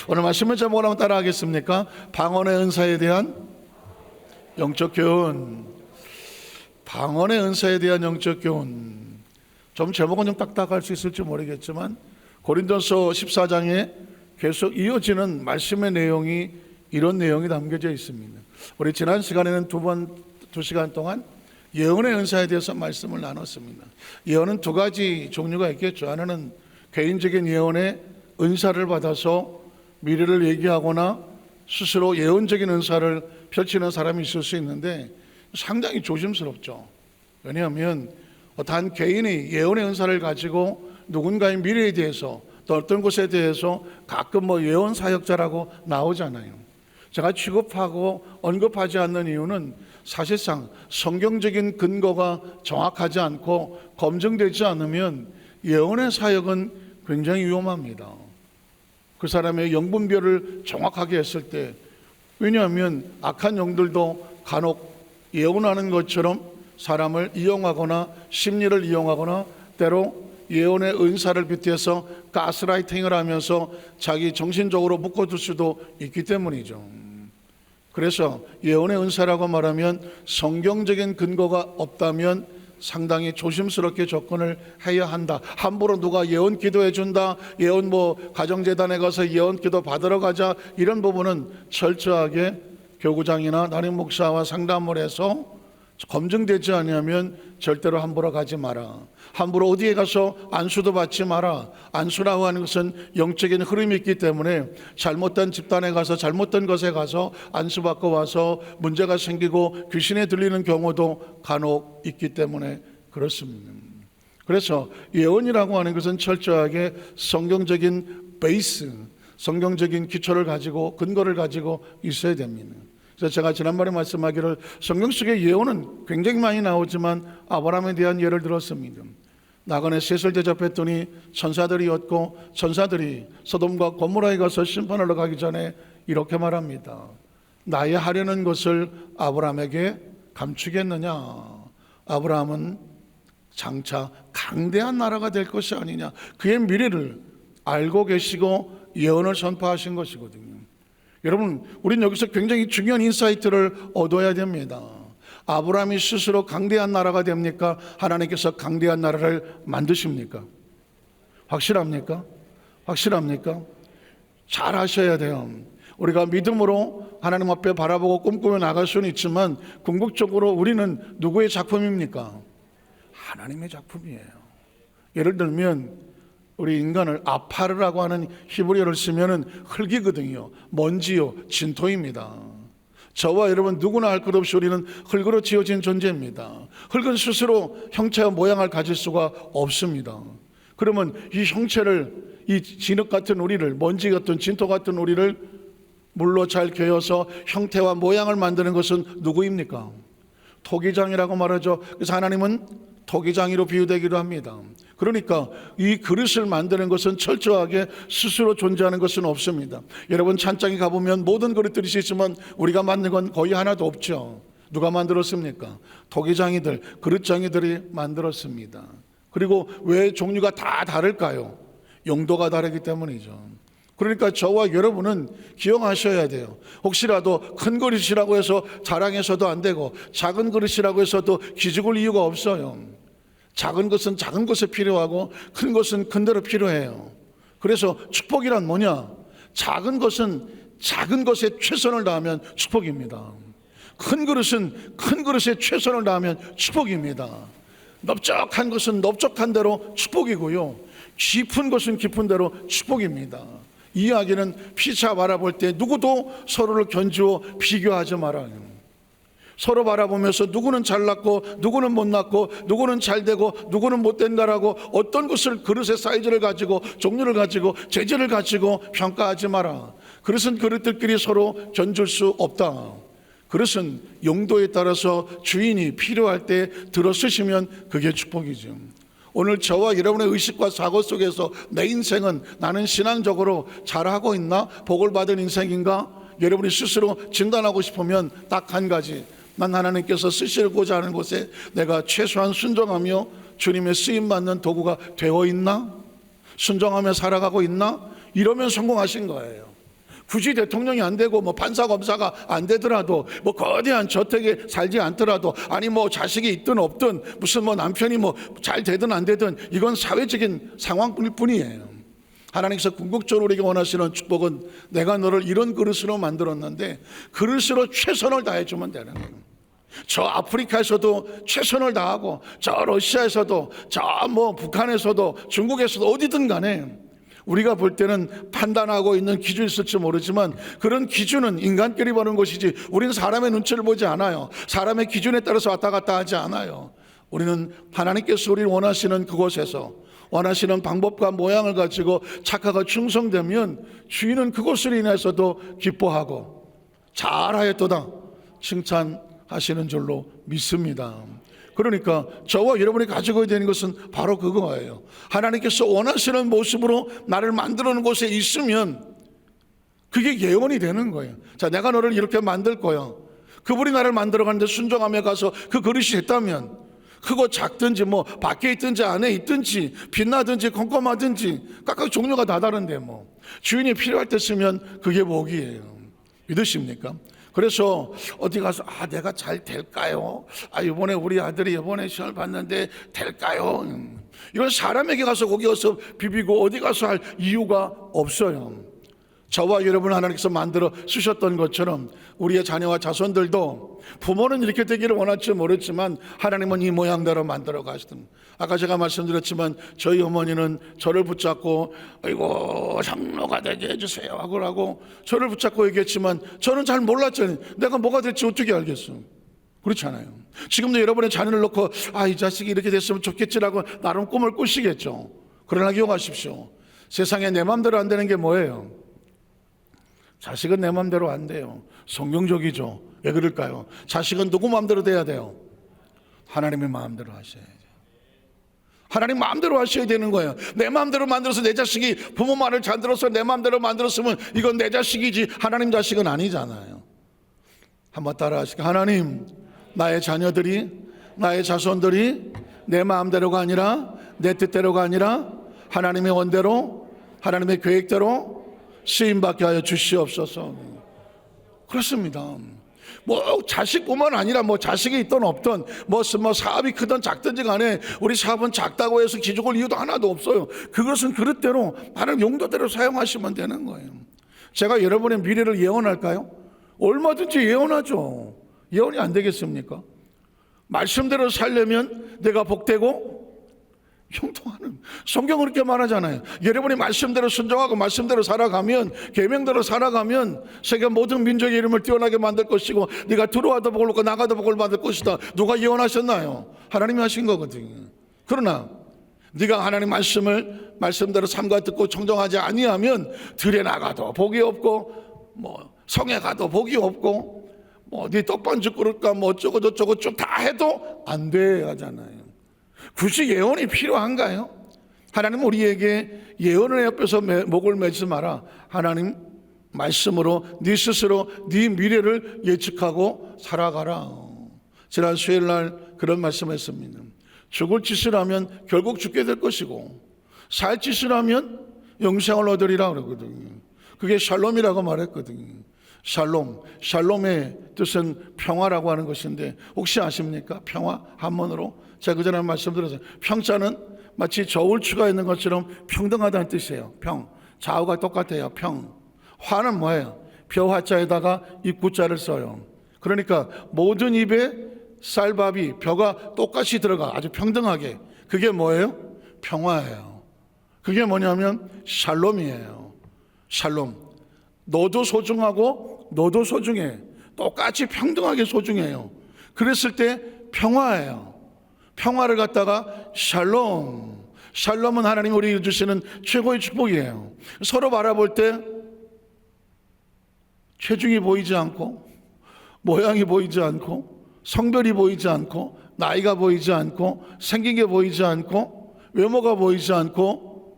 오늘 말씀을 제목으로 한번 따라 하겠습니까? 방언의 은사에 대한 영적 교훈. 방언의 은사에 대한 영적 교훈. 좀 제목은 좀 딱딱할 수 있을지 모르겠지만 고린도서 14장에 계속 이어지는 말씀의 내용이 이런 내용이 담겨져 있습니다. 우리 지난 시간에는 두 시간 동안 예언의 은사에 대해서 말씀을 나눴습니다. 예언은 두 가지 종류가 있겠죠. 하나는 개인적인 예언의 은사를 받아서 미래를 얘기하거나 스스로 예언적인 은사를 펼치는 사람이 있을 수 있는데 상당히 조심스럽죠. 왜냐하면 단 개인이 예언의 은사를 가지고 누군가의 미래에 대해서 또 어떤 것에 대해서 가끔 예언 사역자라고 나오잖아요. 제가 취급하고 언급하지 않는 이유는 사실상 성경적인 근거가 정확하지 않고 검증되지 않으면 예언의 사역은 굉장히 위험합니다. 그 사람의 영분별을 정확하게 했을 때, 왜냐하면 악한 영들도 간혹 예언하는 것처럼 사람을 이용하거나 심리를 이용하거나 때로 예언의 은사를 빗대서 가스라이팅을 하면서 자기 정신적으로 묶어둘 수도 있기 때문이죠. 그래서 예언의 은사라고 말하면 성경적인 근거가 없다면 상당히 조심스럽게 접근을 해야 한다. 함부로 누가 예언 기도해 준다, 예언 가정재단에 가서 예언 기도 받으러 가자, 이런 부분은 철저하게 교구장이나 담임 목사와 상담을 해서 검증되지 않으면 절대로 함부로 가지 마라. 함부로 어디에 가서 안수도 받지 마라. 안수라고 하는 것은 영적인 흐름이 있기 때문에 잘못된 집단에 가서 잘못된 것에 가서 안수받고 와서 문제가 생기고 귀신에 들리는 경우도 간혹 있기 때문에 그렇습니다. 그래서 예언이라고 하는 것은 철저하게 성경적인 베이스, 성경적인 기초를 가지고 근거를 가지고 있어야 됩니다. 그래서 제가 지난번에 말씀하기를 성경 속의 예언은 굉장히 많이 나오지만 아브라함에 대한 예를 들었습니다. 나그네 셋을 대접했더니 천사들이었고 천사들이 소돔과 고모라에 가서 심판하러 가기 전에 이렇게 말합니다. 나의 하려는 것을 아브라함에게 감추겠느냐? 아브라함은 장차 강대한 나라가 될 것이 아니냐. 그의 미래를 알고 계시고 예언을 선포하신 것이거든요. 여러분, 우린 여기서 굉장히 중요한 인사이트를 얻어야 됩니다. 아브라함이 스스로 강대한 나라가 됩니까? 하나님께서 강대한 나라를 만드십니까? 확실합니까? 확실합니까? 잘 아셔야 돼요. 우리가 믿음으로 하나님 앞에 바라보고 꿈꾸며 나갈 수는 있지만 궁극적으로 우리는 누구의 작품입니까? 하나님의 작품이에요. 예를 들면 우리 인간을 아파르라고 하는 히브리어를 쓰면은 흙이거든요. 먼지요, 진토입니다. 저와 여러분 누구나 할 것 없이 우리는 흙으로 지어진 존재입니다. 흙은 스스로 형체와 모양을 가질 수가 없습니다. 그러면 이 형체를, 이 진흙 같은 우리를, 먼지 같은 진토 같은 우리를 물로 잘 개어서 형태와 모양을 만드는 것은 누구입니까? 토기장이라고 말하죠. 그래서 하나님은 토기장이로 비유되기도 합니다. 그러니까 이 그릇을 만드는 것은 철저하게 스스로 존재하는 것은 없습니다. 여러분 찬장에 가보면 모든 그릇들이 있지만 우리가 만든 건 거의 하나도 없죠. 누가 만들었습니까? 토기장이들, 그릇장이들이 만들었습니다. 그리고 왜 종류가 다 다를까요? 용도가 다르기 때문이죠. 그러니까 저와 여러분은 기억하셔야 돼요. 혹시라도 큰 그릇이라고 해서 자랑해서도 안 되고 작은 그릇이라고 해서도 기죽을 이유가 없어요. 작은 것은 작은 것에 필요하고 큰 것은 큰 대로 필요해요. 그래서 축복이란 뭐냐? 작은 것은 작은 것에 최선을 다하면 축복입니다. 큰 그릇은 큰 그릇에 최선을 다하면 축복입니다. 넓적한 것은 넓적한 대로 축복이고요. 깊은 것은 깊은 대로 축복입니다. 이 이야기는 피차 바라볼 때 누구도 서로를 견주어 비교하지 말아요. 서로 바라보면서 누구는 잘났고 누구는 못났고 누구는 잘되고 누구는 못된다라고 어떤 것을 그릇의 사이즈를 가지고 종류를 가지고 재질을 가지고 평가하지 마라. 그릇은 그릇들끼리 서로 견줄 수 없다. 그릇은 용도에 따라서 주인이 필요할 때 들어 쓰시면 그게 축복이죠. 오늘 저와 여러분의 의식과 사고 속에서 내 인생은 나는 신앙적으로 잘하고 있나? 복을 받은 인생인가? 여러분이 스스로 진단하고 싶으면 딱 한 가지, 난 하나님께서 쓰시고자 하는 곳에 내가 최소한 순종하며 주님의 쓰임받는 도구가 되어 있나? 순종하며 살아가고 있나? 이러면 성공하신 거예요. 굳이 대통령이 안 되고 뭐 판사 검사가 안 되더라도 뭐 거대한 저택에 살지 않더라도 아니 뭐 자식이 있든 없든 무슨 뭐 남편이 뭐 잘 되든 안 되든 이건 사회적인 상황일 뿐이에요. 하나님께서 궁극적으로 우리가 원하시는 축복은 내가 너를 이런 그릇으로 만들었는데 그릇으로 최선을 다해주면 되는 거예요. 저 아프리카에서도 최선을 다하고 저 러시아에서도 저 뭐 북한에서도 중국에서도 어디든 간에 우리가 볼 때는 판단하고 있는 기준이 있을지 모르지만 그런 기준은 인간끼리 보는 것이지 우리는 사람의 눈치를 보지 않아요. 사람의 기준에 따라서 왔다 갔다 하지 않아요. 우리는 하나님께서 우리를 원하시는 그곳에서 원하시는 방법과 모양을 가지고 착하고 충성되면 주인은 그것을 인해서도 기뻐하고 잘하였도다 칭찬하시는 줄로 믿습니다. 그러니까 저와 여러분이 가지고 되는 것은 바로 그거예요. 하나님께서 원하시는 모습으로 나를 만들어 놓은 곳에 있으면 그게 예언이 되는 거예요. 자, 내가 너를 이렇게 만들 거야. 그분이 나를 만들어 가는데 순종하며 가서 그 그릇이 됐다면 크고 작든지 뭐 밖에 있든지 안에 있든지 빛나든지 컴컴하든지 각각 종류가 다 다른데 뭐 주인이 필요할 때 쓰면 그게 복이에요. 믿으십니까? 그래서 어디 가서 내가 잘 될까요? 이번에 우리 아들이 이번에 시험을 봤는데 될까요? 이건 사람에게 가서 거기 가서 비비고 어디 가서 할 이유가 없어요. 저와 여러분 하나님께서 만들어 쓰셨던 것처럼 우리의 자녀와 자손들도 부모는 이렇게 되기를 원할지 모르지만 하나님은 이 모양대로 만들어 가시던. 아까 제가 말씀드렸지만 저희 어머니는 저를 붙잡고 아이고 장로가 되게 해주세요 하고 저를 붙잡고 얘기했지만 저는 잘 몰랐잖아요. 내가 뭐가 될지 어떻게 알겠어. 그렇잖아요. 지금도 여러분의 자녀를 놓고 이 자식이 이렇게 됐으면 좋겠지라고 나름 꿈을 꾸시겠죠. 그러나 기억하십시오. 세상에 내 마음대로 안 되는 게 뭐예요? 자식은 내 마음대로 안 돼요. 성경적이죠. 왜 그럴까요? 자식은 누구 마음대로 돼야 돼요? 하나님의 마음대로 하셔야죠. 하나님 마음대로 하셔야 되는 거예요. 내 마음대로 만들어서 내 자식이 부모 말을 잘 들어서 내 마음대로 만들었으면 이건 내 자식이지 하나님 자식은 아니잖아요. 한번 따라 하시죠. 하나님, 나의 자녀들이 나의 자손들이 내 마음대로가 아니라 내 뜻대로가 아니라 하나님의 원대로 하나님의 계획대로 쓰임받게 하여 주시옵소서. 그렇습니다. 뭐 자식뿐만 아니라 뭐 자식이 있든 없든 뭐 사업이 크든 작든지 간에 우리 사업은 작다고 해서 기죽을 이유도 하나도 없어요. 그것은 그릇대로 하나님 용도대로 사용하시면 되는 거예요. 제가 여러분의 미래를 예언할까요? 얼마든지 예언하죠. 예언이 안 되겠습니까? 말씀대로 살려면 내가 복되고 형통하는. 성경은 그렇게 말하잖아요. 여러분이 말씀대로 순종하고 말씀대로 살아가면 계명대로 살아가면 세계 모든 민족의 이름을 뛰어나게 만들 것이고 네가 들어와도 복을 받고 나가도 복을 받을 것이다. 누가 예언하셨나요? 하나님이 하신 거거든요. 그러나 네가 하나님 말씀을 말씀대로 삼가 듣고 청정하지 아니하면 들에 나가도 복이 없고 뭐 성에 가도 복이 없고 뭐 네 떡반죽 그릇과 뭐 어쩌고 저쩌고 쭉 다 해도 안 돼 하잖아요. 굳이 예언이 필요한가요? 하나님은 우리에게 예언을 옆에서 목을 매지 마라. 하나님 말씀으로 네 스스로 네 미래를 예측하고 살아가라. 지난 수요일날 그런 말씀했습니다. 죽을 짓을 하면 결국 죽게 될 것이고 살 짓을 하면 영생을 얻으리라 그러거든요. 그게 샬롬이라고 말했거든요. 샬롬의 뜻은 평화라고 하는 것인데 혹시 아십니까? 평화 한문으로 제가 그전에 말씀드렸어요. 평자는 마치 저울추가 있는 것처럼 평등하다는 뜻이에요. 좌우가 똑같아요. 화는 뭐예요? 벼화자에다가 입구자를 써요. 그러니까 모든 입에 쌀밥이 벼가 똑같이 들어가 아주 평등하게. 그게 뭐예요? 평화예요. 그게 뭐냐면 샬롬이에요. 샬롬. 너도 소중하고 너도 소중해. 똑같이 평등하게 소중해요. 그랬을 때 평화예요. 평화를 갖다가 샬롬은 하나님 우리에게 주시는 최고의 축복이에요. 서로 바라볼 때 체중이 보이지 않고 모양이 보이지 않고 성별이 보이지 않고 나이가 보이지 않고 생긴 게 보이지 않고 외모가 보이지 않고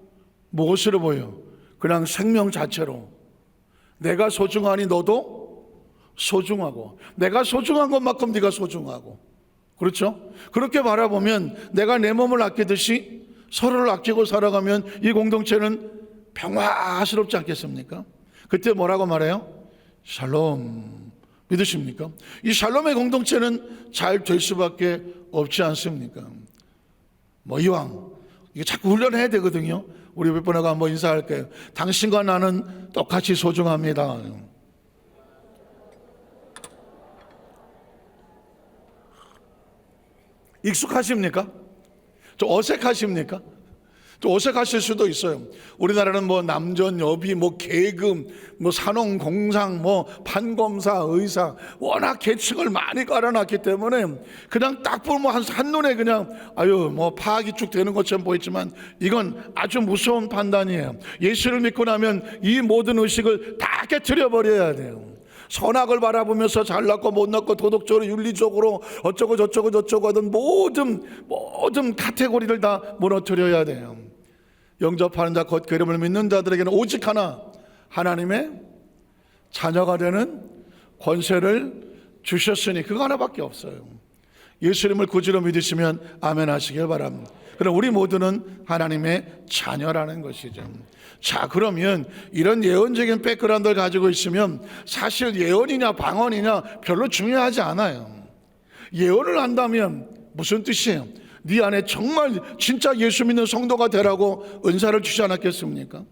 무엇으로 보여? 그냥 생명 자체로 내가 소중하니 너도 소중하고 내가 소중한 것만큼 네가 소중하고 그렇죠? 그렇게 바라보면 내가 내 몸을 아끼듯이 서로를 아끼고 살아가면 이 공동체는 평화스럽지 않겠습니까? 그때 뭐라고 말해요? 샬롬. 믿으십니까? 이 샬롬의 공동체는 잘 될 수밖에 없지 않습니까? 이왕 이게 자꾸 훈련해야 되거든요. 우리 몇 번하고 한번 인사할게요. 당신과 나는 똑같이 소중합니다. 익숙하십니까? 좀 어색하십니까? 좀 어색하실 수도 있어요. 우리나라는 남전, 여비, 계급, 산업, 공상, 판검사, 의사, 워낙 계층을 많이 깔아놨기 때문에 그냥 딱 보면 한눈에 그냥 파악이 쭉 되는 것처럼 보이지만 이건 아주 무서운 판단이에요. 예수를 믿고 나면 이 모든 의식을 다 깨트려 버려야 돼요. 선악을 바라보면서 잘났고 못났고 도덕적으로 윤리적으로 어쩌고 저쩌고 하던 모든 카테고리를 다 무너뜨려야 돼요. 영접하는 자 곧 그 이름을 믿는 자들에게는 오직 하나, 하나님의 자녀가 되는 권세를 주셨으니 그거 하나밖에 없어요. 예수님을 구주로 믿으시면 아멘 하시길 바랍니다. 그럼 우리 모두는 하나님의 자녀라는 것이죠. 자, 그러면 이런 예언적인 백그라운드를 가지고 있으면 사실 예언이냐 방언이냐 별로 중요하지 않아요. 예언을 한다면 무슨 뜻이에요? 네 안에 정말 진짜 예수 믿는 성도가 되라고 은사를 주지 않았겠습니까?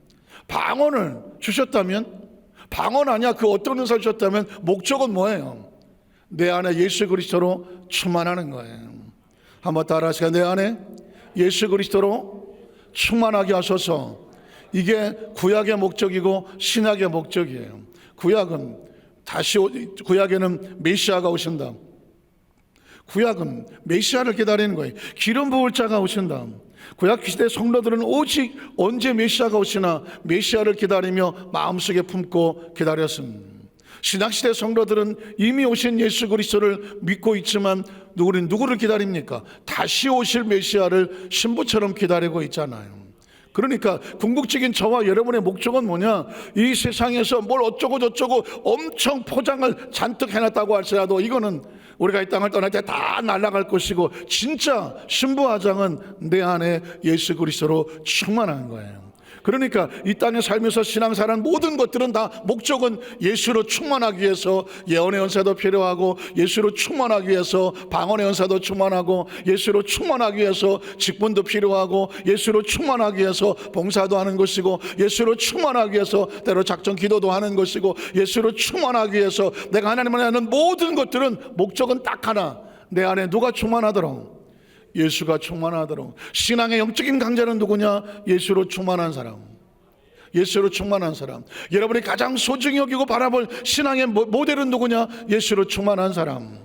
방언을 주셨다면, 방언 아니야 그 어떤 은사를 주셨다면 목적은 뭐예요? 내 안에 예수 그리스도로 충만하는 거예요. 한번 따라 하시죠. 내 안에 예수 그리스도로 충만하게 하소서. 이게 구약의 목적이고 신약의 목적이에요. 구약에는 메시아가 오신다. 구약은 메시아를 기다리는 거예요. 기름 부을 자가 오신다. 구약 시대 성도들은 오직 언제 메시아가 오시나 메시아를 기다리며 마음속에 품고 기다렸습니다. 신약시대 성도들은 이미 오신 예수 그리스도를 믿고 있지만 누구를 기다립니까? 다시 오실 메시아를 신부처럼 기다리고 있잖아요. 그러니까 궁극적인 저와 여러분의 목적은 뭐냐? 이 세상에서 뭘 어쩌고 저쩌고 엄청 포장을 잔뜩 해놨다고 할지라도 이거는 우리가 이 땅을 떠날 때 다 날아갈 것이고 진짜 신부화장은 내 안에 예수 그리스도로 충만한 거예요. 그러니까 이 땅에 살면서 신앙생활한 모든 것들은 다 목적은 예수로 충만하기 위해서 예언의 은사도 필요하고 예수로 충만하기 위해서 방언의 은사도 충만하고 예수로 충만하기 위해서 직분도 필요하고 예수로 충만하기 위해서 봉사도 하는 것이고 예수로 충만하기 위해서 때로 작전 기도도 하는 것이고 예수로 충만하기 위해서 내가 하나님을 하는 모든 것들은 목적은 딱 하나, 내 안에 누가 충만하도록? 예수가 충만하도록. 신앙의 영적인 강자는 누구냐? 예수로 충만한 사람. 예수로 충만한 사람. 여러분이 가장 소중히 여기고 바라볼 신앙의 모델은 누구냐? 예수로 충만한 사람.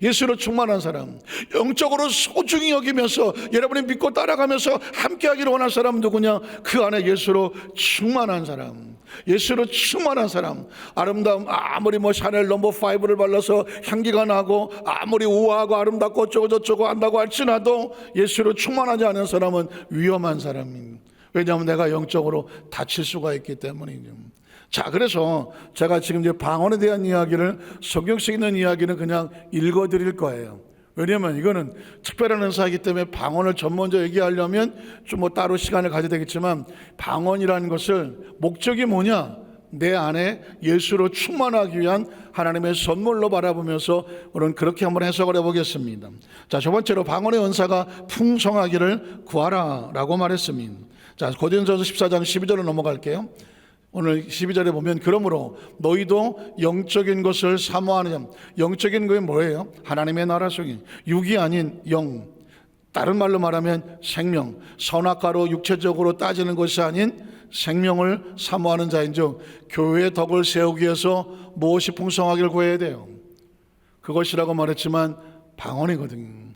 예수로 충만한 사람. 영적으로 소중히 여기면서 여러분이 믿고 따라가면서 함께하기를 원할 사람은 누구냐? 그 안에 예수로 충만한 사람. 예수로 충만한 사람. 아름다움, 아무리 샤넬 넘버 5를 발라서 향기가 나고 아무리 우아하고 아름답고 어쩌고 저쩌고 한다고 할지라도 예수로 충만하지 않은 사람은 위험한 사람입니다. 왜냐하면 내가 영적으로 다칠 수가 있기 때문이죠. 자, 그래서 제가 지금 이제 방언에 대한 이야기를, 성경식 있는 이야기는 그냥 읽어드릴 거예요. 왜냐하면 이거는 특별한 은사이기 때문에 방언을 전문적으로 얘기하려면 좀 따로 시간을 가져야 되겠지만, 방언이라는 것을 목적이 뭐냐? 내 안에 예수로 충만하기 위한 하나님의 선물로 바라보면서 오늘 그렇게 한번 해석을 해보겠습니다. 자, 첫 번째로 방언의 은사가 풍성하기를 구하라 라고 말했습니다. 자, 고린도전서 14장 12절로 넘어갈게요. 오늘 12절에 보면 그러므로 너희도 영적인 것을 사모하느냐. 영적인 것이 뭐예요? 하나님의 나라 속에 육이 아닌 영, 다른 말로 말하면 생명, 선악과로 육체적으로 따지는 것이 아닌 생명을 사모하는 자인즉 교회의 덕을 세우기 위해서 무엇이 풍성하기를 구해야 돼요? 그것이라고 말했지만 방언이거든요.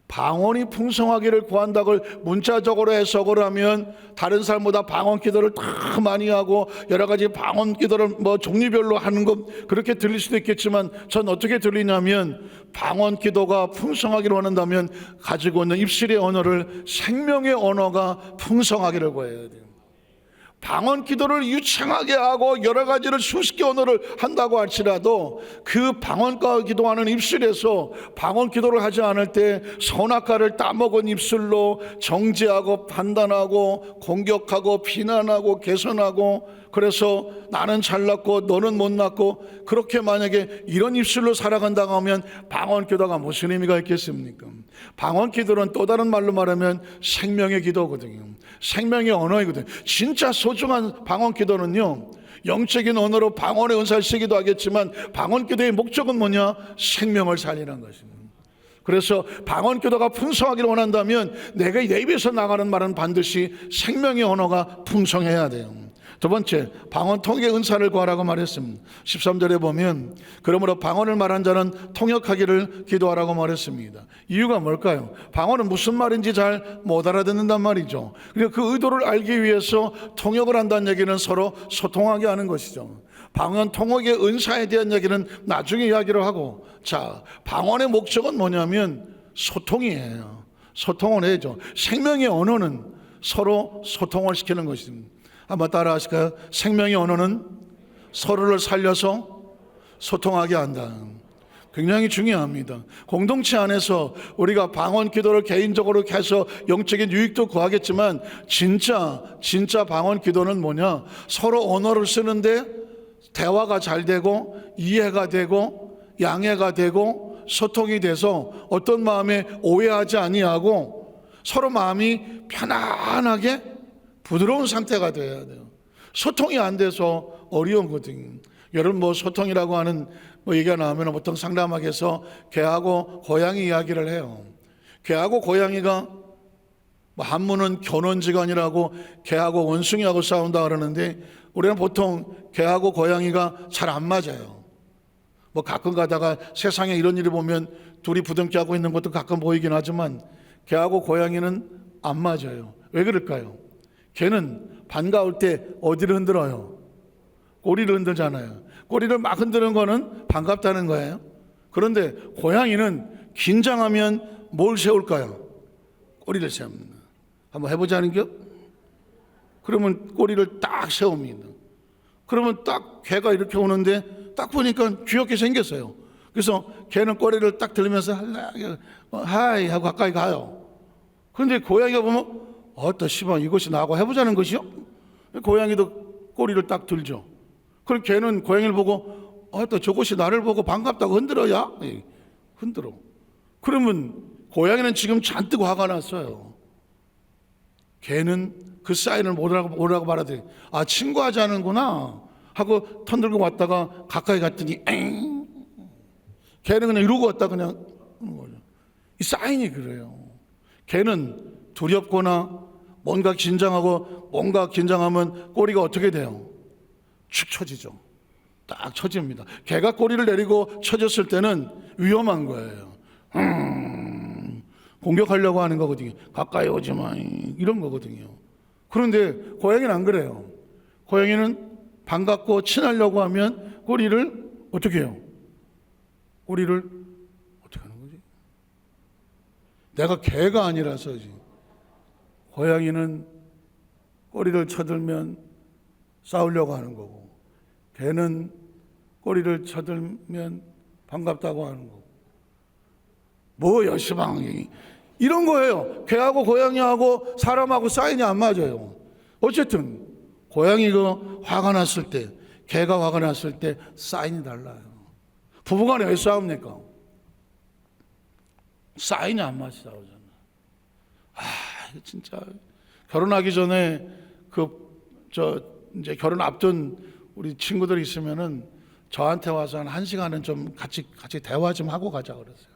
방언이 풍성하기를 구한다고 문자적으로 해석을 하면 다른 사람보다 방언 기도를 다 많이 하고 여러 가지 방언 기도를 종류별로 하는 것 그렇게 들릴 수도 있겠지만 전 어떻게 들리냐면 방언 기도가 풍성하기를 원한다면 가지고 있는 입술의 언어를 생명의 언어가 풍성하기를 구해야 돼요. 방언 기도를 유창하게 하고 여러 가지를 수십 개 언어를 한다고 할지라도 그 방언과 기도하는 입술에서 방언 기도를 하지 않을 때 선악과를 따먹은 입술로 정죄하고 판단하고 공격하고 비난하고 개선하고, 그래서 나는 잘났고 너는 못났고, 그렇게 만약에 이런 입술로 살아간다고 하면 방언 기도가 무슨 의미가 있겠습니까? 방언 기도는 또 다른 말로 말하면 생명의 기도거든요. 생명의 언어이거든요. 진짜 소중한 방언 기도는요, 영적인 언어로 방언의 은사를 쓰기도 하겠지만 방언 기도의 목적은 뭐냐? 생명을 살리는 것입니다. 그래서 방언 기도가 풍성하기를 원한다면 내가 내 입에서 나가는 말은 반드시 생명의 언어가 풍성해야 돼요. 두 번째, 방언 통역의 은사를 구하라고 말했습니다. 13절에 보면 그러므로 방언을 말한 자는 통역하기를 기도하라고 말했습니다. 이유가 뭘까요? 방언은 무슨 말인지 잘 못 알아듣는단 말이죠. 그리고 그 의도를 알기 위해서 통역을 한다는 얘기는 서로 소통하게 하는 것이죠. 방언 통역의 은사에 대한 얘기는 나중에 이야기를 하고, 자, 방언의 목적은 뭐냐면 소통이에요. 소통을 해야죠. 생명의 언어는 서로 소통을 시키는 것입니다. 한번 따라 하실까요? 생명의 언어는 서로를 살려서 소통하게 한다. 굉장히 중요합니다. 공동체 안에서 우리가 방언 기도를 개인적으로 해서 영적인 유익도 구하겠지만 진짜 방언 기도는 뭐냐? 서로 언어를 쓰는데 대화가 잘 되고 이해가 되고 양해가 되고 소통이 돼서 어떤 마음에 오해하지 아니하고 서로 마음이 편안하게 부드러운 상태가 되어야 돼요. 소통이 안 돼서 어려운 거거든요. 여러분 소통이라고 하는 얘기가 나오면 보통 상담학에서 개하고 고양이 이야기를 해요. 개하고 고양이가 한문은 견원지간이라고 개하고 원숭이하고 싸운다 그러는데, 우리는 보통 개하고 고양이가 잘 안 맞아요. 가끔 가다가 세상에 이런 일을 보면 둘이 부둥켜하고 있는 것도 가끔 보이긴 하지만 개하고 고양이는 안 맞아요. 왜 그럴까요? 개는 반가울 때 어디를 흔들어요? 꼬리를 흔들잖아요. 꼬리를 막 흔드는 거는 반갑다는 거예요. 그런데 고양이는 긴장하면 뭘 세울까요? 꼬리를 세웁니다. 한번 해보자는 겨? 그러면 꼬리를 딱 세웁니다. 그러면 딱 개가 이렇게 오는데 딱 보니까 귀엽게 생겼어요. 그래서 개는 꼬리를 딱 들면서 하이 하고 가까이 가요. 그런데 고양이가 보면 씨발 이것이 나하고 해보자는 것이요? 고양이도 꼬리를 딱 들죠. 그럼 걔는 고양이를 보고 저것이 나를 보고 반갑다고 흔들어야? 흔들어. 그러면 고양이는 지금 잔뜩 화가 났어요. 걔는 그 사인을 뭐라고 받아들여? 친구하자는구나 하고 턴 들고 왔다가 가까이 갔더니 엥. 걔는 그냥 이러고 왔다 그냥 이 사인이 그래요. 걔는 두렵거나 뭔가 긴장하면 꼬리가 어떻게 돼요? 축 처지죠. 딱 처집니다. 개가 꼬리를 내리고 처졌을 때는 위험한 거예요. 공격하려고 하는 거거든요. 가까이 오지 마 이런 거거든요. 그런데 고양이는 안 그래요. 고양이는 반갑고 친하려고 하면 꼬리를 어떻게 해요? 꼬리를 어떻게 하는 거지? 내가 개가 아니라서지. 고양이는 꼬리를 쳐들면 싸우려고 하는 거고, 개는 꼬리를 쳐들면 반갑다고 하는 거고. 여시방이 이런 거예요. 개하고 고양이하고 사람하고 사인이 안 맞아요. 어쨌든 고양이가 화가 났을 때, 개가 화가 났을 때 사인이 달라요. 부부간에 왜 싸웁니까? 사인이 안 맞아 싸우잖아. 진짜 결혼하기 전에 이제 결혼 앞둔 우리 친구들이 있으면은 저한테 와서 한 1시간은 좀 같이 대화 좀 하고 가자 그랬어요.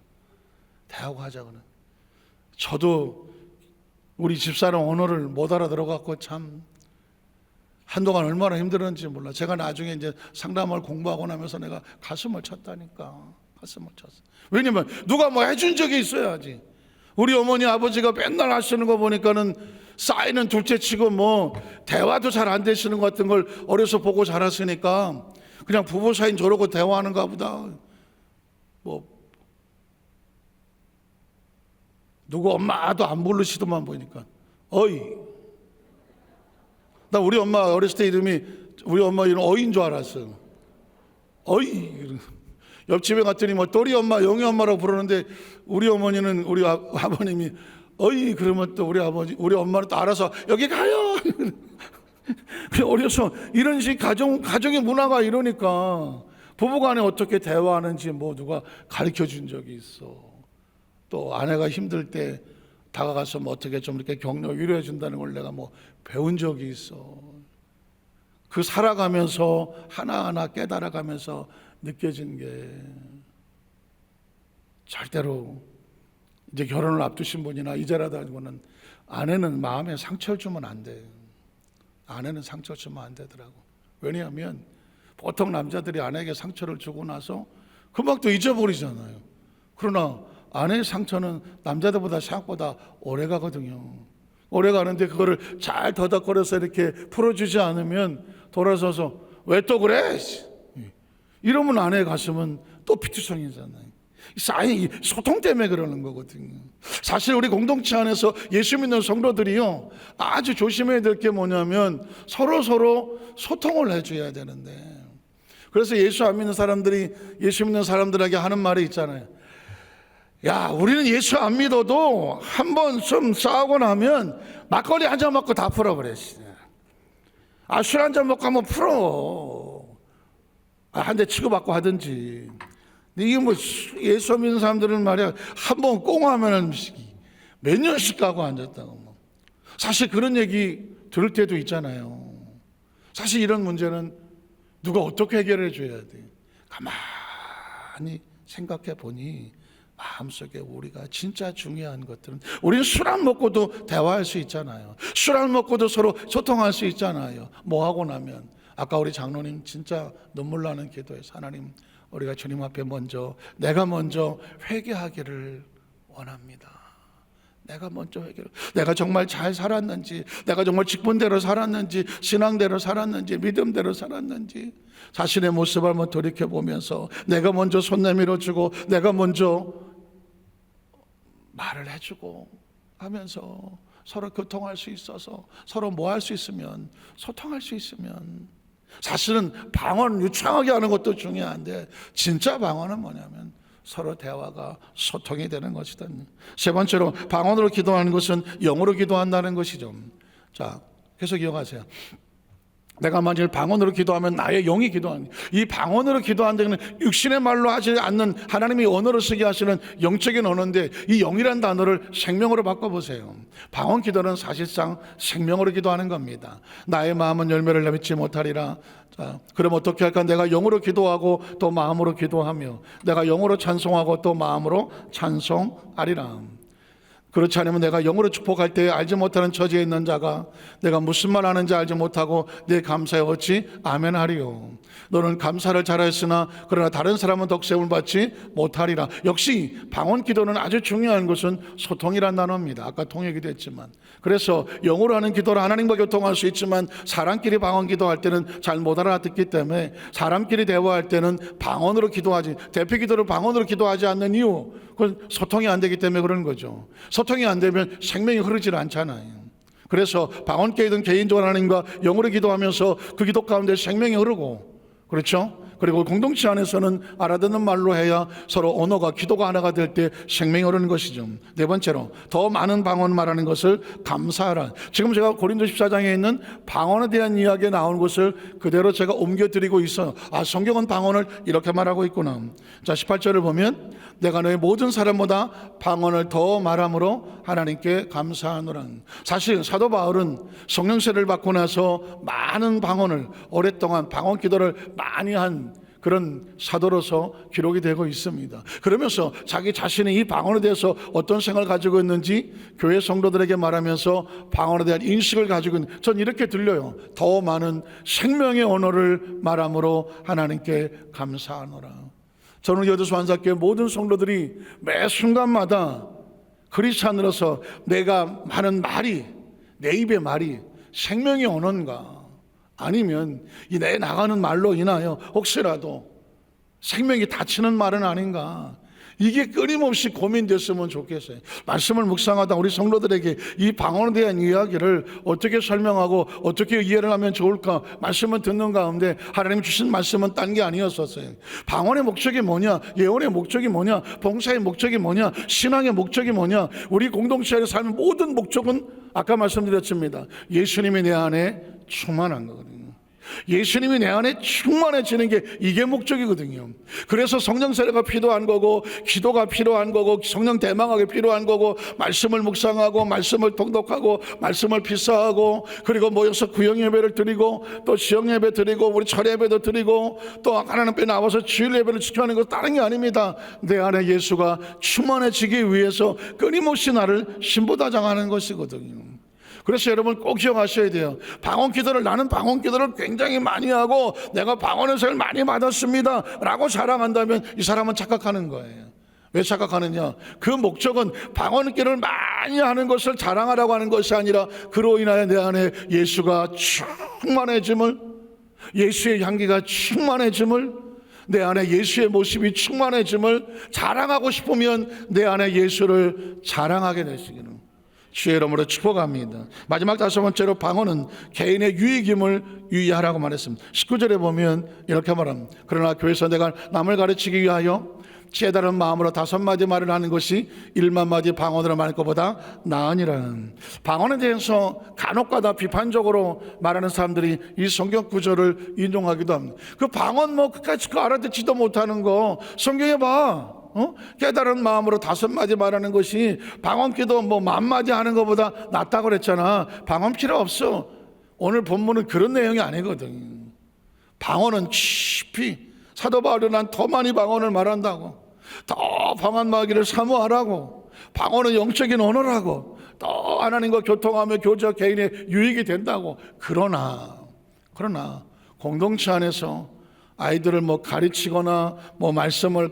대화하고 하자 그래. 저도 우리 집사람 언어를 못 알아들어갖고 참 한동안 얼마나 힘들었는지 몰라. 제가 나중에 이제 상담을 공부하고 나면서 내가 가슴을 쳤다니까. 가슴을 쳤어. 왜냐면 누가 해준 적이 있어야지. 우리 어머니 아버지가 맨날 하시는 거 보니까는 싸이는 둘째 치고 대화도 잘 안 되시는 것 같은 걸 어려서 보고 자랐으니까 그냥 부부 사이는 저러고 대화하는가 보다. 누구 엄마도 안 부르시더만 보니까 어이 나 우리 엄마 어렸을 때 이름이 우리 엄마 이름 어인 줄 알았어. 어이. 옆집에 갔더니 뭐 또리 엄마, 영희 엄마라고 부르는데 우리 어머니는 우리 아버님이 어이 그러면 또 우리 엄마는 또 알아서 여기 가요. 어려서 이런 식 가정의 문화가 이러니까 부부간에 어떻게 대화하는지 뭐 누가 가르쳐 준 적이 있어. 또 아내가 힘들 때 다가가서 뭐 어떻게 좀 이렇게 격려 위로해 준다는 걸 내가 뭐 배운 적이 있어. 그 살아가면서 하나하나 깨달아가면서 느껴진 게 절대로 이제 결혼을 앞두신 분이나 이제라도 알고는 아내는 마음에 상처를 주면 안 돼. 아내는 상처 주면 안 되더라고. 왜냐하면 보통 남자들이 아내에게 상처를 주고 나서 금방 또 잊어버리잖아요. 그러나 아내의 상처는 남자들보다 생각보다 오래 가거든요. 오래 가는데 그거를 잘 더덕거려서 이렇게 풀어주지 않으면 돌아서서 왜 또 그래? 이러면 아내의 가슴은 또 피투성이잖아요. 쌓인 소통 때문에 그러는 거거든요. 사실 우리 공동체 안에서 예수 믿는 성도들이요 아주 조심해야 될 게 뭐냐면 서로 소통을 해줘야 되는데, 그래서 예수 안 믿는 사람들이 예수 믿는 사람들에게 하는 말이 있잖아요. 야, 우리는 예수 안 믿어도 한번 좀 싸우고 나면 막걸리 한 잔 먹고 다 풀어버려. 술 한 잔 먹고 한번 풀어. 한 대 치고받고 하든지. 이게 뭐 예수 믿는 사람들은 말이야 한번 꽁하면은 몇 년씩 가고 앉았다고. 사실 그런 얘기 들을 때도 있잖아요. 사실 이런 문제는 누가 어떻게 해결해 줘야 돼. 가만히 생각해 보니 마음속에 우리가 진짜 중요한 것들은, 우리는 술 안 먹고도 대화할 수 있잖아요. 술 안 먹고도 서로 소통할 수 있잖아요. 뭐 하고 나면 아까 우리 장로님 진짜 눈물 나는 기도에서 하나님 우리가 주님 앞에 내가 먼저 회개하기를 원합니다. 내가 먼저 내가 정말 잘 살았는지, 내가 정말 직분대로 살았는지, 신앙대로 살았는지, 믿음대로 살았는지 자신의 모습을 한번 돌이켜보면서 내가 먼저 손 내밀어주고 내가 먼저 말을 해주고 하면서 서로 교통할 수 있어서 서로 뭐 할 수 있으면 소통할 수 있으면, 사실은 방언 유창하게 하는 것도 중요한데 진짜 방언은 뭐냐면 서로 대화가 소통이 되는 것이다. 세 번째로 방언으로 기도하는 것은 영으로 기도한다는 것이죠. 자, 계속 이어가세요. 내가 만일 방언으로 기도하면 나의 영이 기도하는, 이 방언으로 기도한다는 육신의 말로 하지 않는 하나님이 언어로 쓰게 하시는 영적인 언어인데, 이 영이라는 단어를 생명으로 바꿔보세요. 방언 기도는 사실상 생명으로 기도하는 겁니다. 나의 마음은 열매를 내맺지 못하리라. 자, 그럼 어떻게 할까? 내가 영으로 기도하고 또 마음으로 기도하며, 내가 영으로 찬송하고 또 마음으로 찬송하리라. 그렇지 않으면 내가 영으로 축복할 때 알지 못하는 처지에 있는 자가 내가 무슨 말 하는지 알지 못하고 내 감사에 어찌 아멘 하리요. 너는 감사를 잘하였으나 그러나 다른 사람은 덕세움을 받지 못하리라. 역시 방언 기도는 아주 중요한 것은 소통이란 단어입니다. 아까 통역기도 했지만, 그래서 영으로 하는 기도를 하나님과 교통할 수 있지만 사람끼리 방언 기도할 때는 잘 못 알아듣기 때문에 사람끼리 대화할 때는 방언으로 기도하지, 대표 기도를 방언으로 기도하지 않는 이유, 그건 소통이 안 되기 때문에 그런 거죠. 소통이 안 되면 생명이 흐르질 않잖아요. 그래서 방언끼리든 개인적으로 하나님과 영으로 기도하면서 그 기도 가운데 생명이 흐르고, 그렇죠? 그리고 공동체 안에서는 알아듣는 말로 해야 서로 언어가 기도가 하나가 될 때 생명이 흐르는 것이죠. 네 번째로 더 많은 방언 말하는 것을 감사하라. 지금 제가 고린도 14장에 있는 방언에 대한 이야기가 나온 것을 그대로 제가 옮겨드리고 있어요. 성경은 방언을 이렇게 말하고 있구나. 자, 18절을 보면 내가 너희 모든 사람보다 방언을 더 말함으로 하나님께 감사하노라. 사실 사도 바울은 성령세를 받고 나서 많은 방언을, 오랫동안 방언 기도를 많이 한 그런 사도로서 기록이 되고 있습니다. 그러면서 자기 자신이 이 방언에 대해서 어떤 생각을 가지고 있는지 교회 성도들에게 말하면서 방언에 대한 인식을 가지고 있는, 전 이렇게 들려요. 더 많은 생명의 언어를 말함으로 하나님께 감사하노라. 저는 여도수 한사교회 모든 성도들이 매 순간마다 크리스찬으로서 내가 하는 말이, 내 입의 말이 생명의 언어인가, 아니면 이 내 나가는 말로 인하여 혹시라도 생명이 다치는 말은 아닌가, 이게 끊임없이 고민됐으면 좋겠어요. 말씀을 묵상하다 우리 성도들에게 이 방언에 대한 이야기를 어떻게 설명하고 어떻게 이해를 하면 좋을까 말씀을 듣는 가운데 하나님 주신 말씀은 딴 게 아니었었어요. 방언의 목적이 뭐냐, 예언의 목적이 뭐냐, 봉사의 목적이 뭐냐, 신앙의 목적이 뭐냐, 우리 공동체의 삶의 모든 목적은 아까 말씀드렸습니다. 예수님이 내 안에 충만한 거거든요. 예수님이 내 안에 충만해지는 게 이게 목적이거든요. 그래서 성령 세례가 필요한 거고, 기도가 필요한 거고, 성령 대망하게 필요한 거고, 말씀을 묵상하고, 말씀을 통독하고, 말씀을 필사하고, 그리고 모여서 구역 예배를 드리고, 또 지역 예배 드리고, 우리 철 예배도 드리고, 또 하나님 앞에 나와서 주일 예배를 지켜하는 것 다른 게 아닙니다. 내 안에 예수가 충만해지기 위해서 끊임없이 나를 신부다장하는 것이거든요. 그래서 여러분 꼭 기억하셔야 돼요. 방언 기도를, 나는 방언 기도를 굉장히 많이 하고 내가 방언의 은사를 많이 받았습니다 라고 자랑한다면 이 사람은 착각하는 거예요. 왜 착각하느냐? 그 목적은 방언 기도를 많이 하는 것을 자랑하라고 하는 것이 아니라 그로 인하여 내 안에 예수가 충만해짐을, 예수의 향기가 충만해짐을, 내 안에 예수의 모습이 충만해짐을 자랑하고 싶으면 내 안에 예수를 자랑하게 되시기는 주의 이름으로 축복합니다. 마지막 다섯 번째로 방언은 개인의 유익임을 유의하라고 말했습니다. 19절에 보면 이렇게 말합니다. 그러나 교회에서 내가 남을 가르치기 위하여 깨달은 마음으로 5마디 말을 하는 것이 1만마디 방언으로 말할 것보다 나으니라는. 방언에 대해서 간혹가다 비판적으로 말하는 사람들이 이 성경 구절을 인용하기도 합니다. 그 방언 끝까지 알아듣지도 못하는 거 성경에 봐. 깨달은 마음으로 5마디 말하는 것이 방언 기도 10,000마디 하는 것보다 낫다고 그랬잖아. 방언 필요 없어. 오늘 본문은 그런 내용이 아니거든. 방언은 깊이, 사도 바울이 난 더 많이 방언을 말한다고, 더 방언 말기를 사모하라고, 방언은 영적인 언어라고, 더 하나님과 교통하며 교제와 개인의 유익이 된다고. 그러나 공동체 안에서 아이들을 가르치거나 말씀을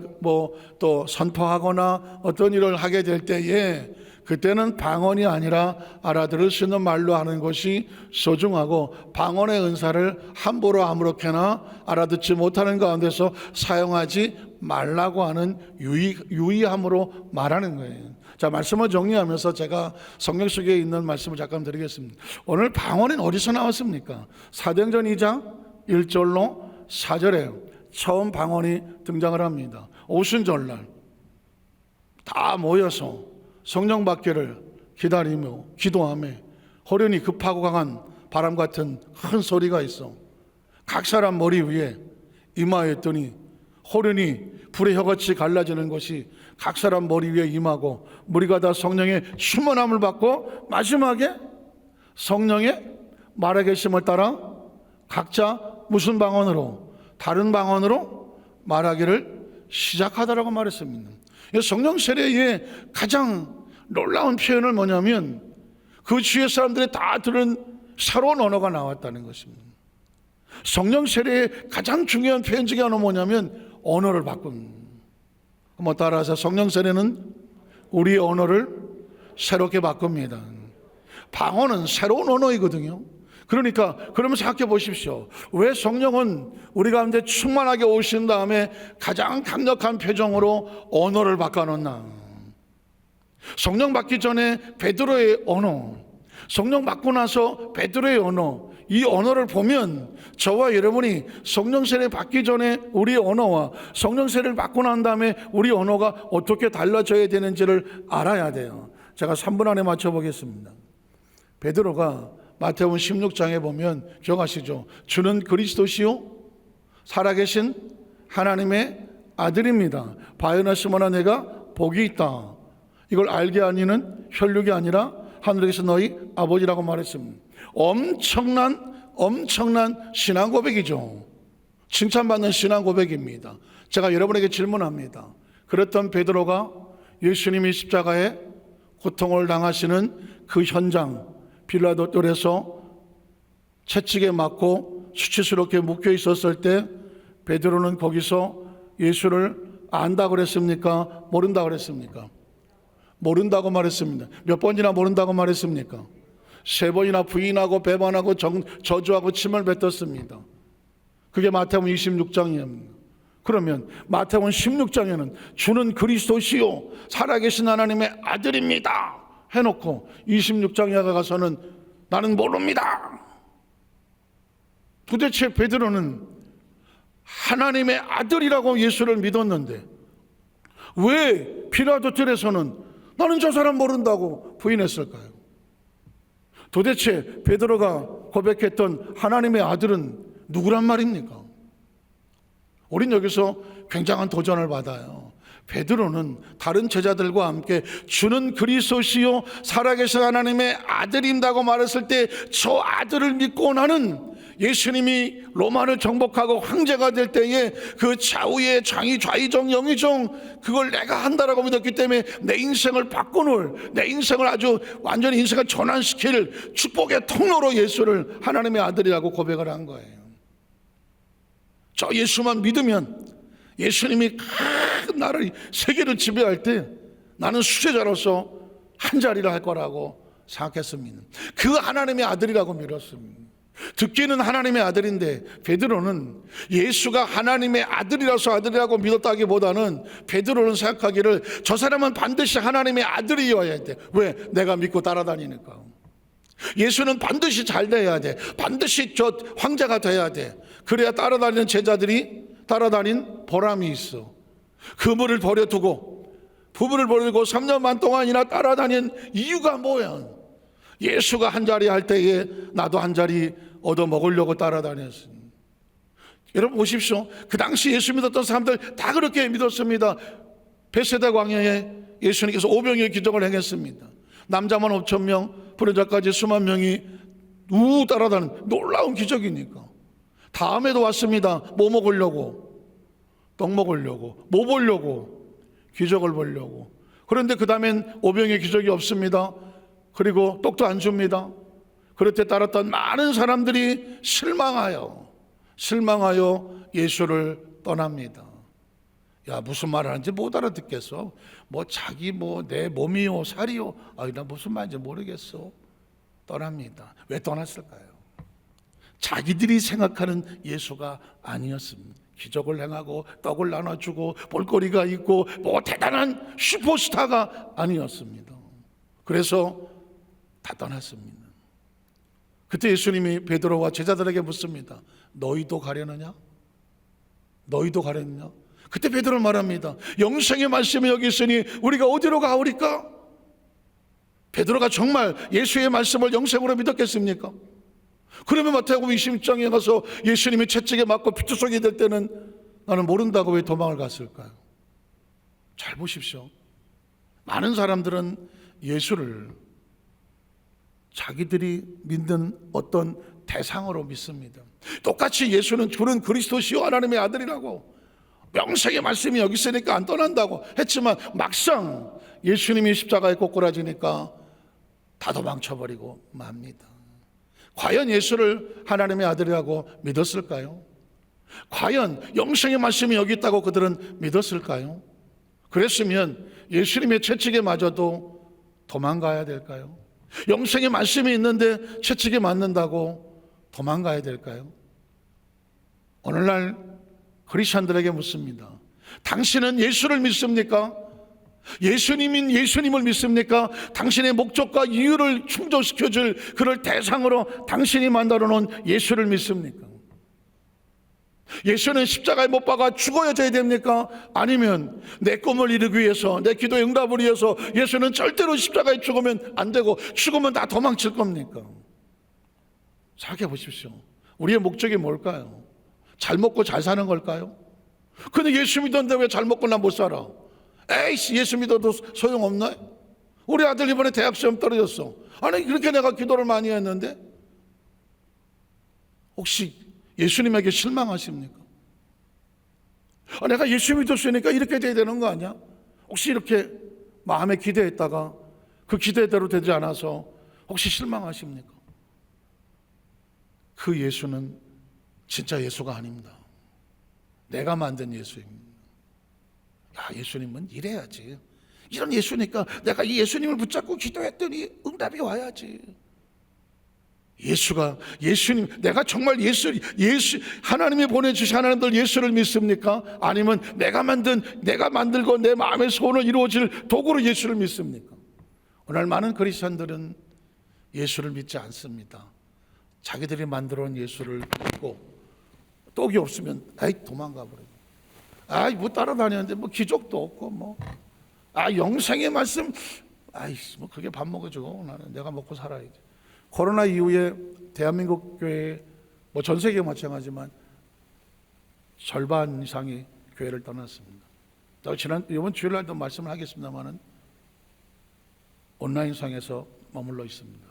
또 선포하거나 어떤 일을 하게 될 때에 그때는 방언이 아니라 알아들을 수 있는 말로 하는 것이 소중하고, 방언의 은사를 함부로 아무렇게나 알아듣지 못하는 가운데서 사용하지 말라고 하는 유의함으로 말하는 거예요. 자, 말씀을 정리하면서 제가 성경 속에 있는 말씀을 잠깐 드리겠습니다. 오늘 방언은 어디서 나왔습니까? 사도행전 2장 1절로 4절에 처음 방언이 등장을 합니다. 오순절날 다 모여서 성령 받기를 기다리며 기도하며 호련히 급하고 강한 바람 같은 큰 소리가 있어 각 사람 머리 위에 임하였더니 호련히 불의 혀같이 갈라지는 것이 각 사람 머리 위에 임하고 무리가 다 성령의 충만함을 받고 마지막에 성령의 말에 계심을 따라 각자 무슨 방언으로, 다른 방언으로 말하기를 시작하더라고 말했습니다. 성령 세례의 가장 놀라운 표현은 뭐냐면 그 주위의 사람들이 다 들은 새로운 언어가 나왔다는 것입니다. 성령 세례의 가장 중요한 표현 중에 하나는 뭐냐면 언어를 바꾼. 따라서 성령 세례는 우리의 언어를 새롭게 바꿉니다. 방언은 새로운 언어이거든요. 그러니까 그러면 생각해 보십시오. 왜 성령은 우리 가운데 충만하게 오신 다음에 가장 강력한 표정으로 언어를 바꿔놓나? 성령 받기 전에 베드로의 언어, 성령 받고 나서 베드로의 언어, 이 언어를 보면 저와 여러분이 성령 세례 받기 전에 우리의 언어와 성령 세례를 받고 난 다음에 우리 언어가 어떻게 달라져야 되는지를 알아야 돼요. 제가 3분 안에 맞춰보겠습니다. 베드로가 마태복음 16장에 보면 기억하시죠? 주는 그리스도시요 살아계신 하나님의 아들입니다. 바요나 시몬아 내가 복이 있다. 이걸 알게 하니는 혈육이 아니라 하늘에 계신 너희 아버지라고 말했습니다. 엄청난 신앙 고백이죠. 칭찬받는 신앙 고백입니다. 제가 여러분에게 질문합니다. 그랬던 베드로가 예수님이 십자가에 고통을 당하시는 그 현장, 빌라도 뜰에서 채찍에 맞고 수치스럽게 묶여 있었을 때 베드로는 거기서 예수를 안다고 그랬습니까? 모른다고 그랬습니까? 모른다고 말했습니다. 몇 번이나 모른다고 말했습니까? 3번이나 부인하고 배반하고 저주하고 침을 뱉었습니다. 그게 마태복음 26장입니다. 그러면 마태복음 16장에는 주는 그리스도시요 살아계신 하나님의 아들입니다 해놓고 26장에 가서는 나는 모릅니다. 도대체 베드로는 하나님의 아들이라고 예수를 믿었는데 왜 빌라도 뜰에서는 나는 저 사람 모른다고 부인했을까요? 도대체 베드로가 고백했던 하나님의 아들은 누구란 말입니까? 우린 여기서 굉장한 도전을 받아요. 베드로는 다른 제자들과 함께 주는 그리스도시요 살아계신 하나님의 아들인다고 말했을 때 저 아들을 믿고 나는 예수님이 로마를 정복하고 황제가 될 때에 그 좌우의 장이 좌의정 영의정 그걸 내가 한다라고 믿었기 때문에 내 인생을 바꿔놓을, 내 인생을 아주 완전히 인생을 전환시킬 축복의 통로로 예수를 하나님의 아들이라고 고백을 한 거예요. 저 예수만 믿으면 예수님이 큰 나라를 세계를 지배할 때 나는 수제자로서 한 자리를 할 거라고 생각했습니다. 그 하나님의 아들이라고 믿었습니다. 듣기는 하나님의 아들인데 베드로는 예수가 하나님의 아들이라서 아들이라고 믿었다기보다는 베드로는 생각하기를 저 사람은 반드시 하나님의 아들이어야 돼. 왜? 내가 믿고 따라다니니까. 예수는 반드시 잘 돼야 돼. 반드시 저 황제가 돼야 돼. 그래야 따라다니는 제자들이 따라다닌 보람이 있어. 그물을 버려두고 부부를 버리고 3년 반 동안이나 따라다닌 이유가 뭐야? 예수가 한 자리 할 때에 나도 한 자리 얻어 먹으려고 따라다녔습니다. 여러분 보십시오. 그 당시 예수 믿었던 사람들 다 그렇게 믿었습니다. 벳세다 광야에 예수님께서 오병이의 기적을 행했습니다. 남자만 5,000명, 불효자까지 수만 명이 우 따라다니는 놀라운 기적이니까. 다음에도 왔습니다. 뭐 먹으려고? 떡 먹으려고. 뭐 보려고? 기적을 보려고. 그런데 그 다음엔 오병이의 기적이 없습니다. 그리고 떡도 안 줍니다. 그럴 때 따랐던 많은 사람들이 실망하여 예수를 떠납니다. 야, 무슨 말 하는지 못 알아듣겠어. 뭐 자기 뭐 내 몸이요 살이요. 나 무슨 말인지 모르겠어. 떠납니다. 왜 떠났을까요? 자기들이 생각하는 예수가 아니었습니다. 기적을 행하고 떡을 나눠주고 볼거리가 있고 뭐 대단한 슈퍼스타가 아니었습니다. 그래서 다 떠났습니다. 그때 예수님이 베드로와 제자들에게 묻습니다. 너희도 가려느냐? 너희도 가려느냐? 그때 베드로 말합니다. 영생의 말씀이 여기 있으니 우리가 어디로 가오리까? 베드로가 정말 예수의 말씀을 영생으로 믿었겠습니까? 그러면 마태복음 20장에 가서 예수님이 채찍에 맞고 피투성이 될 때는 나는 모른다고 왜 도망을 갔을까요? 잘 보십시오. 많은 사람들은 예수를 자기들이 믿는 어떤 대상으로 믿습니다. 똑같이 예수는 주는 그리스도시요 하나님의 아들이라고 명색의 말씀이 여기 있으니까 안 떠난다고 했지만 막상 예수님이 십자가에 꼬꾸라지니까 다 도망쳐버리고 맙니다. 과연 예수를 하나님의 아들이라고 믿었을까요? 과연 영생의 말씀이 여기 있다고 그들은 믿었을까요? 그랬으면 예수님의 채찍에 맞아도 도망가야 될까요? 영생의 말씀이 있는데 채찍에 맞는다고 도망가야 될까요? 오늘날 크리스천들에게 묻습니다. 당신은 예수를 믿습니까? 예수님인 예수님을 믿습니까? 당신의 목적과 이유를 충족시켜줄 그를 대상으로 당신이 만들어 놓은 예수를 믿습니까? 예수는 십자가에 못 박아 죽어야져야 됩니까? 아니면 내 꿈을 이루기 위해서, 내 기도의 응답을 위해서 예수는 절대로 십자가에 죽으면 안 되고 죽으면 다 도망칠 겁니까? 생각해 보십시오. 우리의 목적이 뭘까요? 잘 먹고 잘 사는 걸까요? 근데 예수 믿었는데 왜 잘 먹고 나 못 살아? 에이씨, 예수 믿어도 소용없나? 우리 아들 이번에 대학 시험 떨어졌어. 아니 그렇게 내가 기도를 많이 했는데 혹시 예수님에게 실망하십니까? 내가 예수 믿었으니까 이렇게 돼야 되는 거 아니야? 혹시 이렇게 마음에 기대했다가 그 기대대로 되지 않아서 혹시 실망하십니까? 그 예수는 진짜 예수가 아닙니다. 내가 만든 예수입니다. 야, 예수님은 이래야지. 이런 예수니까 내가 이 예수님을 붙잡고 기도했더니 응답이 와야지. 예수님, 내가 정말 예수 하나님이 보내주신 하나님들 예수를 믿습니까? 아니면 내가 만들고 내 마음의 소원을 이루어질 도구로 예수를 믿습니까? 오늘 많은 크리스천들은 예수를 믿지 않습니다. 자기들이 만들어 온 예수를 믿고 떡이 없으면 도망가 버려요. 뭐 따라다니는데 뭐 기적도 없고 영생의 말씀 뭐 그게 밥 먹어주고 나는 내가 먹고 살아야지. 코로나 이후에 대한민국 교회 뭐 전 세계 마찬가지지만 절반 이상이 교회를 떠났습니다. 이번 주일날도 말씀을 하겠습니다만은 온라인상에서 머물러 있습니다.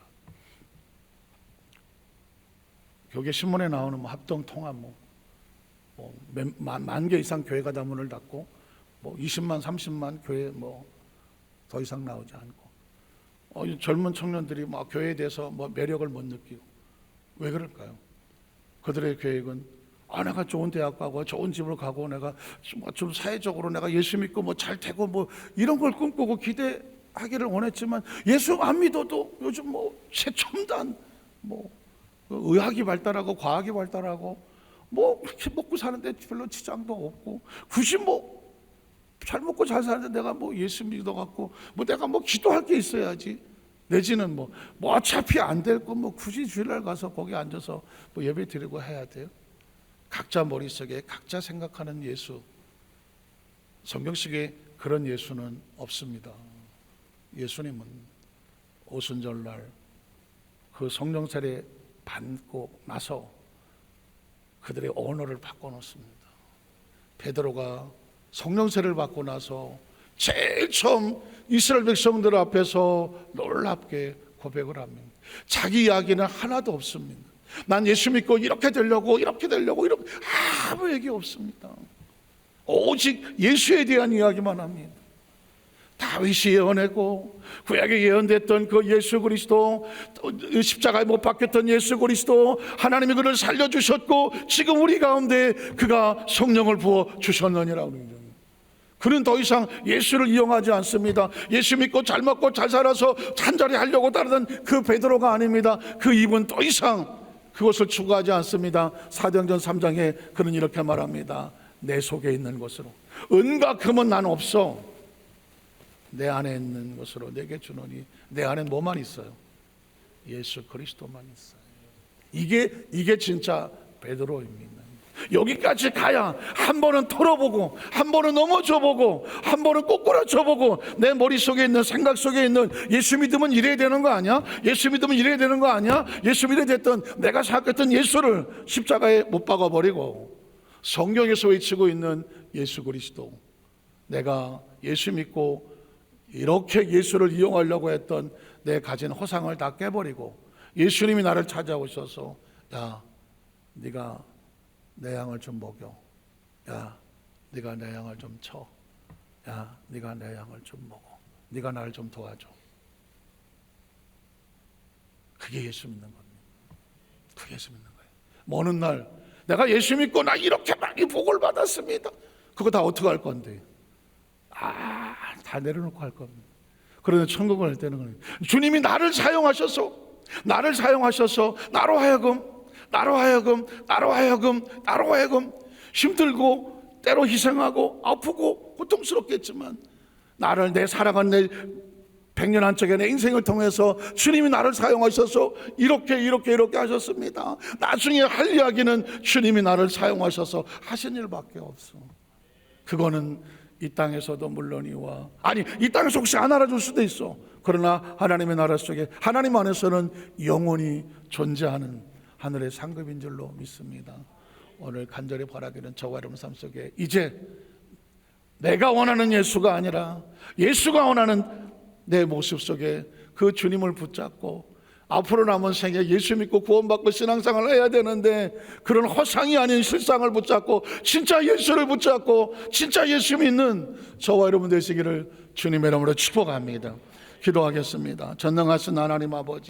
교계 신문에 나오는 합동 통합 만 개 이상 교회가 다 문을 닫고 20만 30만 교회 더 이상 나오지 않고 젊은 청년들이 교회에 대해서 매력을 못 느끼고 왜 그럴까요? 그들의 계획은 내가 좋은 대학 가고 좋은 집을 가고 내가 좀 사회적으로 내가 예수 믿고 잘 되고 이런 걸 꿈꾸고 기대하기를 원했지만 예수 안 믿어도 요즘 최첨단 의학이 발달하고 과학이 발달하고 그렇게 먹고 사는데 별로 지장도 없고 굳이 잘 먹고 잘 사는데 내가 예수 믿어갖고 내가 기도할 게 있어야지 내지는 어차피 안 될 거 굳이 주일날 가서 거기 앉아서 예배 드리고 해야 돼요. 각자 머릿속에 각자 생각하는 예수, 성경 속에 그런 예수는 없습니다. 예수님은 오순절날 그 성령 세례 받고 나서 그들의 언어를 바꿔놓습니다. 베드로가 성령 세례를 받고 나서 제일 처음 이스라엘 백성들 앞에서 놀랍게 고백을 합니다. 자기 이야기는 하나도 없습니다. 난 예수 믿고 이렇게 되려고 아무 얘기 없습니다. 오직 예수에 대한 이야기만 합니다. 다윗이 예언했고 구약에 예언됐던 그 예수 그리스도, 십자가에 못 박혔던 예수 그리스도, 하나님이 그를 살려주셨고 지금 우리 가운데 그가 성령을 부어 주셨느니라고 합니다. 그는 더 이상 예수를 이용하지 않습니다. 예수 믿고 잘 먹고 잘 살아서 한자리 하려고 따르던 그 베드로가 아닙니다. 그 입은 더 이상 그것을 추구하지 않습니다. 사도행전 3장에 그는 이렇게 말합니다. 내 속에 있는 것으로 은과 금은 난 없어. 내 안에 있는 것으로 내게 주노니. 내 안에 뭐만 있어요? 예수 그리스도만 있어요. 이게 진짜 베드로입니다. 여기까지 가야 한 번은 털어보고 한 번은 넘어져보고 한 번은 꼬꾸라져보고 내 머릿속에 있는 생각 속에 있는 예수 믿으면 이래야 되는 거 아니야? 예수 믿으면 이래야 되는 거 아니야? 예수 믿어야 됐던 내가 생각했던 예수를 십자가에 못 박아버리고 성경에서 외치고 있는 예수 그리스도, 내가 예수 믿고 이렇게 예수를 이용하려고 했던 내 가진 허상을 다 깨버리고 예수님이 나를 찾아오셔서 야 네가 내 양을 좀 먹여. 야, 네가 내 양을 좀 쳐. 야, 네가 내 양을 좀 먹어. 네가 나를 좀 도와줘. 그게 예수 믿는 겁니다. 그게 예수 믿는 거예요. 뭐 어느 날 내가 예수 믿고 나 이렇게 많이 복을 받았습니다. 그거 다 어떻게 할 건데? 다 내려놓고 할 겁니다. 그런데 천국을 할 때는 거예요. 주님이 나를 사용하셔서 나로 하여금 힘들고 때로 희생하고 아프고 고통스럽겠지만 나를 내 살아간 내 100년 한쪽의 내 인생을 통해서 주님이 나를 사용하셔서 이렇게 하셨습니다. 나중에 할 이야기는 주님이 나를 사용하셔서 하신 일밖에 없어. 그거는 이 땅에서도 물론이와 이 땅에서 혹시 안 알아줄 수도 있어. 그러나 하나님의 나라 속에 하나님 안에서는 영원히 존재하는 하늘의 상급인 줄로 믿습니다. 오늘 간절히 바라기는 저와 여러분 삶 속에 이제 내가 원하는 예수가 아니라 예수가 원하는 내 모습 속에 그 주님을 붙잡고 앞으로 남은 생에 예수 믿고 구원받고 신앙생활을 해야 되는데 그런 허상이 아닌 실상을 붙잡고 진짜 예수를 붙잡고 진짜 예수 믿는 저와 여러분 되시기를 주님의 이름으로 축복합니다. 기도하겠습니다. 전능하신 하나님 아버지,